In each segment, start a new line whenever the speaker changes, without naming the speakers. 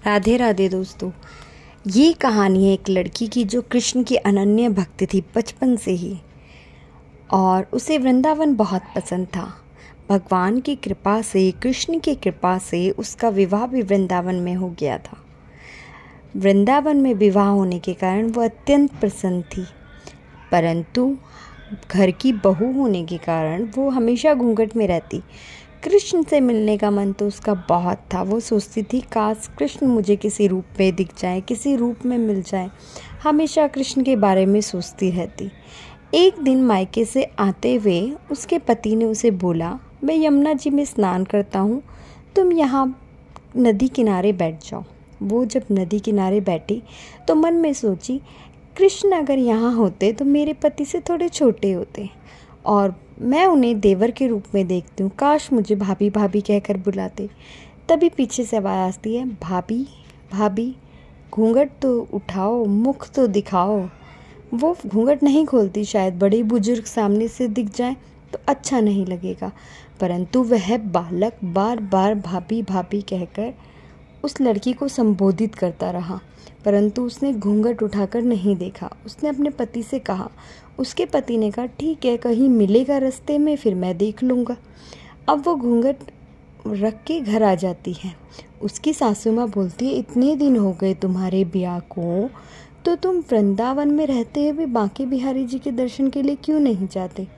राधे राधे दोस्तों। ये कहानी है एक लड़की की जो कृष्ण की अनन्य भक्त थी बचपन से ही, और उसे वृंदावन बहुत पसंद था। भगवान की कृपा से, कृष्ण की कृपा से उसका विवाह भी वृंदावन में हो गया था। वृंदावन में विवाह होने के कारण वह अत्यंत प्रसन्न थी, परंतु घर की बहू होने के कारण वो हमेशा घूंघट में रहती। कृष्ण से मिलने का मन तो उसका बहुत था। वो सोचती थी काश कृष्ण मुझे किसी रूप में दिख जाए, किसी रूप में मिल जाए। हमेशा कृष्ण के बारे में सोचती रहती। एक दिन मायके से आते हुए उसके पति ने उसे बोला, मैं यमुना जी में स्नान करता हूँ, तुम यहाँ नदी किनारे बैठ जाओ। वो जब नदी किनारे बैठी तो मन में सोची, कृष्ण अगर यहाँ होते तो मेरे पति से थोड़े छोटे होते और मैं उन्हें देवर के रूप में देखती हूँ। काश मुझे भाभी भाभी कहकर बुलाते। तभी पीछे से आवाज़ आती है, भाभी भाभी घूंघट तो उठाओ, मुख तो दिखाओ। वो घूंघट नहीं खोलती, शायद बड़े बुजुर्ग सामने से दिख जाए तो अच्छा नहीं लगेगा, परंतु वह बालक बार बार भाभी भाभी कहकर उस लड़की को संबोधित करता रहा, परंतु उसने घूंघट उठाकर नहीं देखा। उसने अपने पति से कहा। उसके पति ने कहा, ठीक है, कहीं मिलेगा रास्ते में फिर मैं देख लूँगा। अब वो घूंघट रख के घर आ जाती है। उसकी सासू माँ बोलती है, इतने दिन हो गए तुम्हारे ब्याह को, तो तुम वृंदावन में रहते हुए बांके बिहारी जी के दर्शन के लिए क्यों नहीं जाते?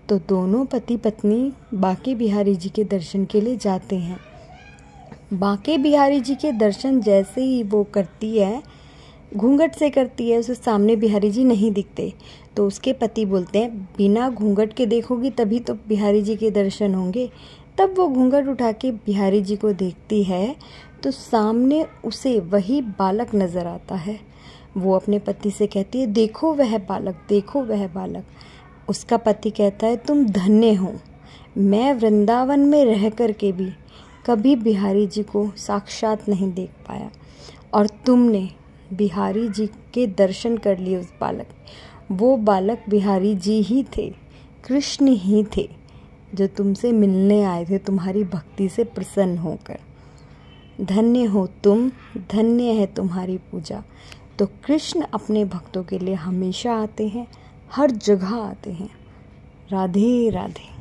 तो दोनों पति पत्नी बांके बिहारी जी के दर्शन के लिए जाते हैं। बांके बिहारी जी के दर्शन जैसे ही वो करती है, घूंघट से करती है, उसे सामने बिहारी जी नहीं दिखते। तो उसके पति बोलते हैं, बिना घूंघट के देखोगी तभी तो बिहारी जी के दर्शन होंगे। तब वो घूंघट उठा के बिहारी जी को देखती है तो सामने उसे वही बालक नज़र आता है। वो अपने पति से कहती है, देखो वह बालक, देखो वह बालक। उसका पति कहता है, तुम धन्य हो, मैं वृंदावन में रह कर के भी कभी बिहारी जी को साक्षात नहीं देख पाया, और तुमने बिहारी जी के दर्शन कर लिए उस बालक। वो बालक बिहारी जी ही थे, कृष्ण ही थे, जो तुमसे मिलने आए थे तुम्हारी भक्ति से प्रसन्न होकर। धन्य हो तुम, धन्य है तुम्हारी पूजा। तो कृष्ण अपने भक्तों के लिए हमेशा आते हैं, हर जगह आते हैं। राधे राधे।